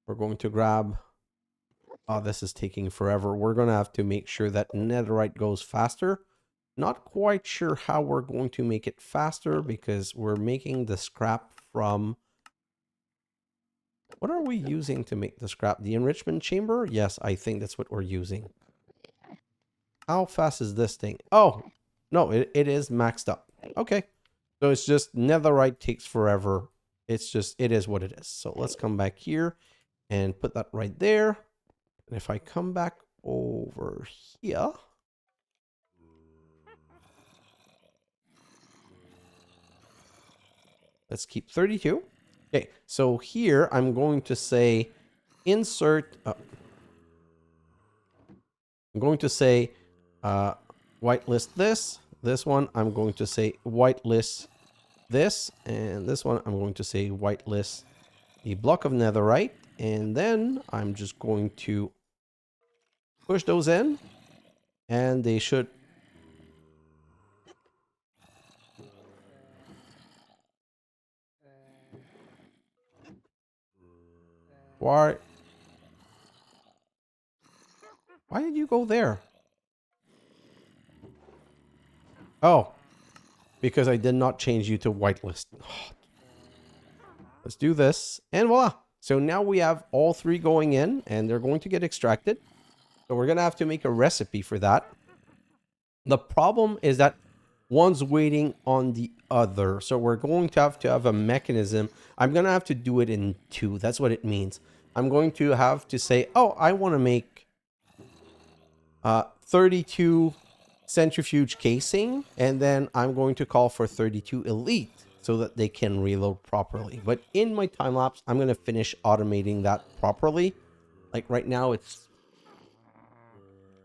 We're going to grab... Oh, this is taking forever. We're going to have to make sure that netherite goes faster. Not quite sure how we're going to make it faster because we're making the scrap from... What are we using to make the scrap? The enrichment chamber? Yes, I think that's what we're using. How fast is this thing? Oh, no, it is maxed up. Okay. So it's just netherite takes forever. It's just, it is what it is. So let's come back here and put that right there. And if I come back over here, let's keep 32. Okay, so here I'm going to say insert, I'm going to say whitelist this one I'm going to say whitelist this, and this one I'm going to say whitelist the block of netherite, and then I'm just going to push those in, and they should... Why did you go there? Oh, because I did not change you to whitelist. Let's do this, and voila. So now we have all three going in, and they're going to get extracted. So we're going to have to make a recipe for that. The problem is that one's waiting on the other. So we're going to have a mechanism. I'm going to have to do it in two. That's what it means. I'm going to have to say, oh, I want to make 32 centrifuge casing, and then I'm going to call for 32 elite so that they can reload properly. But in my time lapse, I'm going to finish automating that properly. Like right now, it's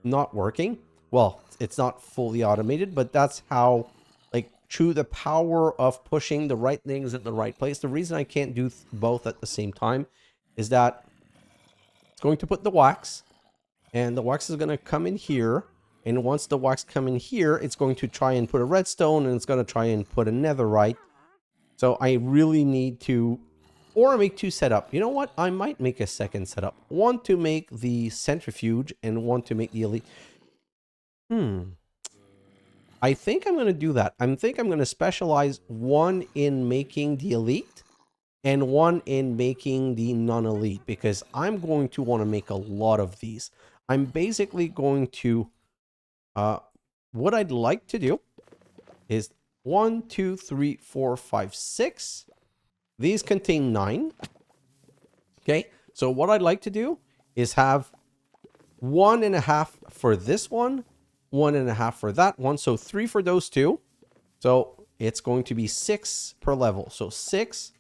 not working. Well, it's not fully automated, but that's how, like, through the power of pushing the right things at the right place. The reason I can't do both at the same time is that it's going to put the wax, and the wax is going to come in here. And once the wax come in here, it's going to try and put a redstone, and it's going to try and put a netherite. So I really need to, or make two setup. You know what? I might make a second setup. One to make the centrifuge and one to make the elite. I think I'm going to do that. I think I'm going to specialize one in making the elite and one in making the non-elite, because I'm going to want to make a lot of these. I'm basically going to, what I'd like to do is 1, 2, 3, 4, 5, 6. These contain 9. Okay. So what I'd like to do is have 1.5 for this one, 1.5 for that one. So 3 for those two. So it's going to be 6 per level. So 6,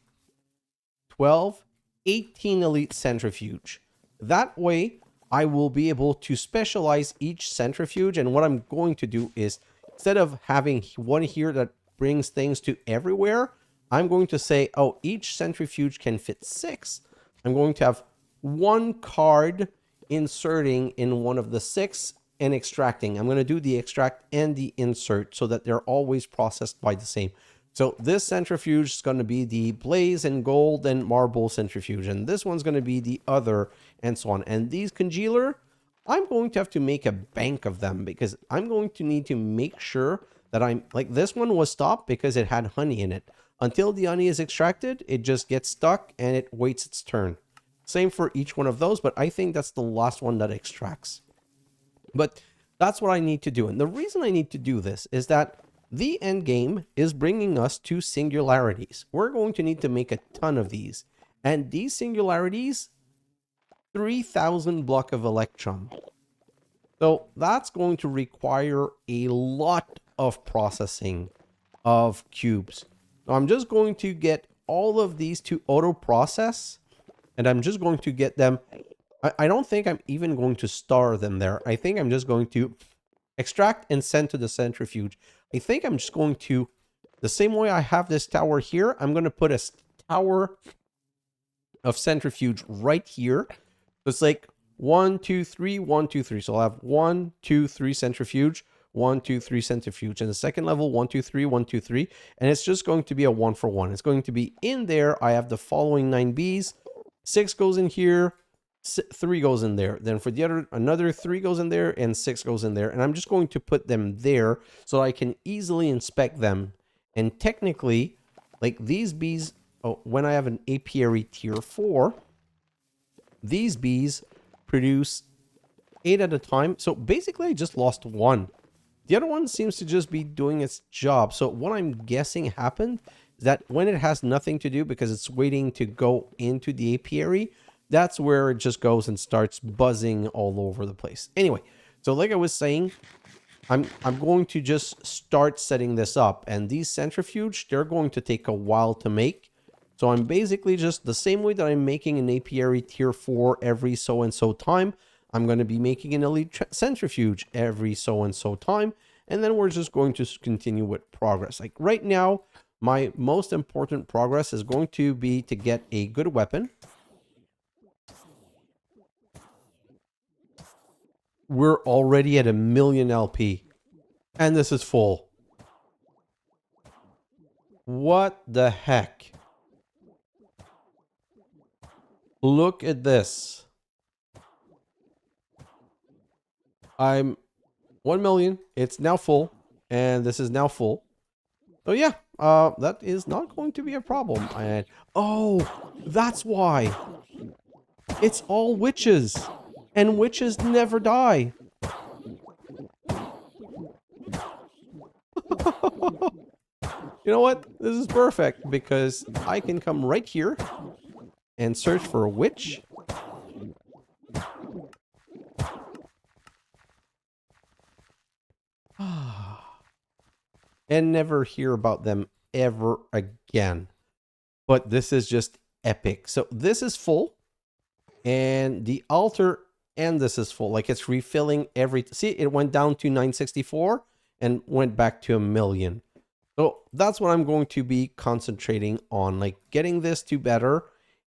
12, 18 elite centrifuge. That way I will be able to specialize each centrifuge. And what I'm going to do is, instead of having one here that brings things to everywhere, I'm going to say, oh, each centrifuge can fit 6. I'm going to have one card inserting in one of the 6 and extracting. I'm going to do the extract and the insert so that they're always processed by the same. So this centrifuge is going to be the blaze and gold and marble centrifuge, and this one's going to be the other, and so on. And these congealer, I'm going to have to make a bank of them, because I'm going to need to make sure that I'm, like, this one was stopped because it had honey in it. Until the honey is extracted, it just gets stuck and it waits its turn. Same for each one of those, but I think that's the last one that extracts. But that's what I need to do. And the reason I need to do this is that the end game is bringing us to singularities. We're going to need to make a ton of these. And these singularities, 3,000 block of electrum. So that's going to require a lot of processing of cubes. So I'm just going to get all of these to auto process, and I'm just going to get them. I don't think I'm even going to star them there. I think I'm just going to extract and send to the centrifuge. I think I'm just going to, the same way I have this tower here, I'm going to put a tower of centrifuge right here. So it's like 1, 2, 3, 1, 2, 3. So I'll have 1, 2, 3 centrifuge, 1, 2, 3 centrifuge. And the second level, 1, 2, 3, 1, 2, 3. And it's just going to be a 1 for 1. It's going to be in there. I have the following 9 Bs. 6 goes in here. 3 goes in there. Then for the other, another 3 goes in there and 6 goes in there. And I'm just going to put them there so I can easily inspect them. And technically, like these bees, when I have an apiary tier 4, these bees produce 8 at a time. So basically I just lost 1. The other one seems to just be doing its job. So what I'm guessing happened is that when it has nothing to do because it's waiting to go into the apiary, that's where it just goes and starts buzzing all over the place. Anyway, so like I was saying, I'm going to just start setting this up. And these centrifuge, they're going to take a while to make. So I'm basically just the same way that I'm making an apiary tier 4 every so-and-so time. I'm going to be making an elite centrifuge every so-and-so time. And then we're just going to continue with progress. Like right now, my most important progress is going to be to get a good weapon. We're already at 1,000,000 LP. And this is full. What the heck? Look at this. I'm 1,000,000. It's now full. And this is now full. So yeah, that is not going to be a problem. And oh, that's why. It's all witches. And witches never die. You know what? This is perfect because I can come right here and search for a witch. And never hear about them ever again. But this is just epic. So this is full. And the altar and this is full. Like it's refilling every... See, it went down to 964 and went back to 1,000,000. So that's what I'm going to be concentrating on. Like getting this to better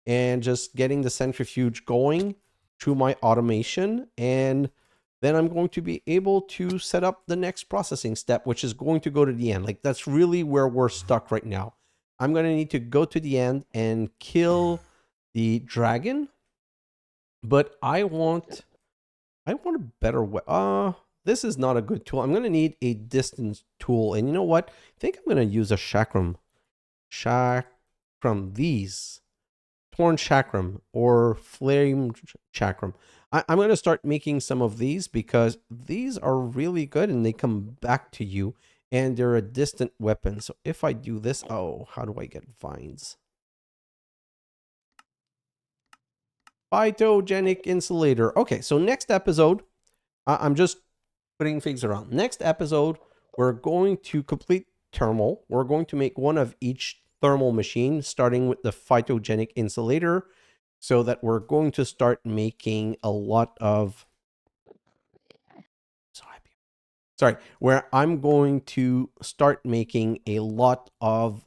and just getting the centrifuge going through my automation. And then I'm going to be able to set up the next processing step, which is going to go to the end. Like that's really where we're stuck right now. I'm going to need to go to the end and kill the dragon. But I want a better way. This is not a good tool. I'm going to need a distance tool. And you know what? I think I'm going to use a chakram. These. Torn chakram or flame chakram. I'm going to start making some of these because these are really good and they come back to you and they're a distant weapon. So if I do this, oh, how do I get vines? Phytogenic insulator. Okay, so next episode, I'm just putting things around. Next episode, we're going to complete thermal. We're going to make one of each thermal machine, starting with the phytogenic insulator, so that we're going to start making a lot of... Sorry, where I'm going to start making a lot of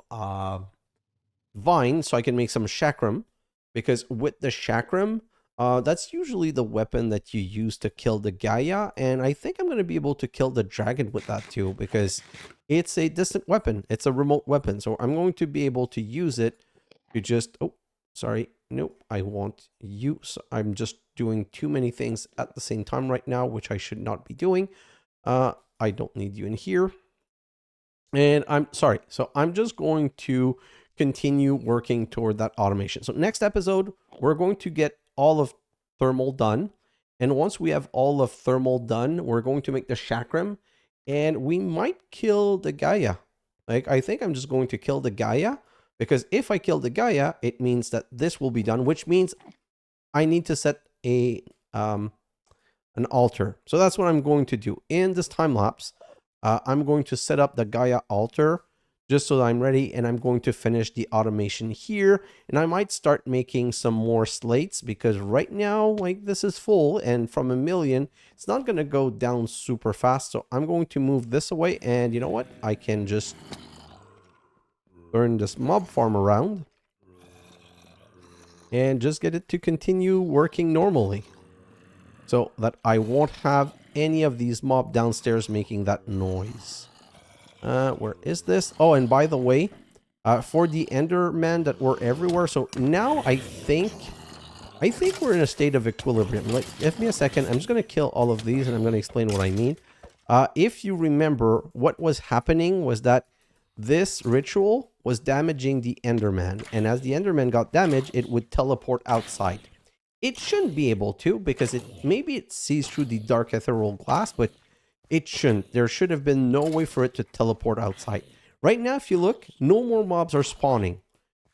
vines so I can make some chakram. Because with the chakram, that's usually the weapon that you use to kill the Gaia. And I think I'm going to be able to kill the dragon with that too. Because it's a distant weapon. It's a remote weapon. So I'm going to be able to use it to just... Oh, sorry. Nope. I want you. So I'm just doing too many things at the same time right now, which I should not be doing. I don't need you in here. And I'm sorry. So I'm just going to continue working toward that automation. So next episode, we're going to get all of thermal done. And once we have all of thermal done, we're going to make the chakram and we might kill the Gaia. Like, I think I'm just going to kill the Gaia because if I kill the Gaia, it means that this will be done, which means I need to set a, an altar. So that's what I'm going to do in this time lapse. I'm going to set up the Gaia altar just so that I'm ready, and I'm going to finish the automation here. And I might start making some more slates because right now, like, this is full, and from 1,000,000, it's not going to go down super fast. So I'm going to move this away, and you know what? I can just turn this mob farm around and just get it to continue working normally. so that I won't have any of these mob downstairs making that noise. Where is this? Oh, and by the way, for the Endermen that were everywhere, so now I think we're in a state of equilibrium. Like, give me a second. I'm just going to kill all of these and I'm going to explain what I mean. If you remember, what was happening was that this ritual was damaging the Enderman. And as the Enderman got damaged, it would teleport outside. It shouldn't be able to, because maybe it sees through the dark ethereal glass, but it shouldn't. There should have been no way for it to teleport outside. Right now, if you look, no more mobs are spawning.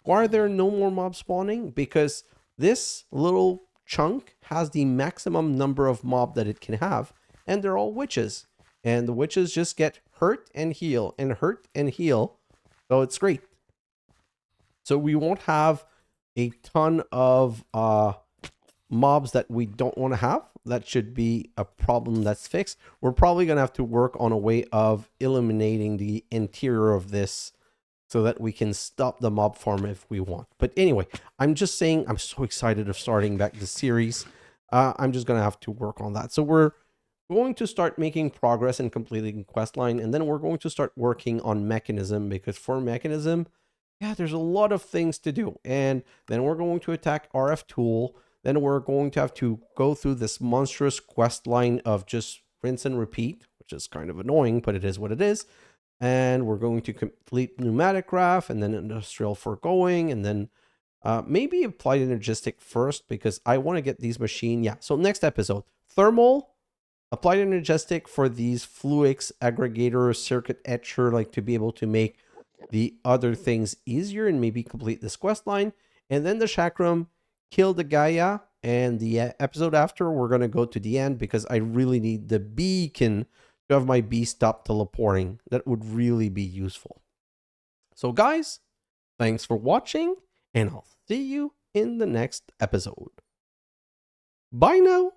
Why are there no more mobs spawning? Because this little chunk has the maximum number of mob that it can have, and they're all witches. And the witches just get hurt and heal and hurt and heal. So it's great. So we won't have a ton of mobs that we don't want to have. That should be a problem that's fixed. We're probably going to have to work on a way of eliminating the interior of this so that we can stop the mob farm if we want. But anyway, I'm just saying I'm so excited of starting back the series. I'm just going to have to work on that. So we're going to start making progress and completing questline, and then we're going to start working on mechanism, because for mechanism, yeah, there's a lot of things to do. And then we're going to attack RF tool. Then we're going to have to go through this monstrous quest line of just rinse and repeat, which is kind of annoying, but it is what it is. And we're going to complete pneumatic graph, and then industrial foregoing, and then maybe applied energistic first, because I want to get these machine. Yeah, so next episode, thermal, applied energistic for these Fluix aggregator, circuit etcher, like to be able to make the other things easier and maybe complete this quest line. And then the chakram, kill the Gaia, and the episode after, we're going to go to the end, because I really need the beacon to have my bee stop teleporting. That would really be useful. So guys, thanks for watching, and I'll see you in the next episode. Bye now.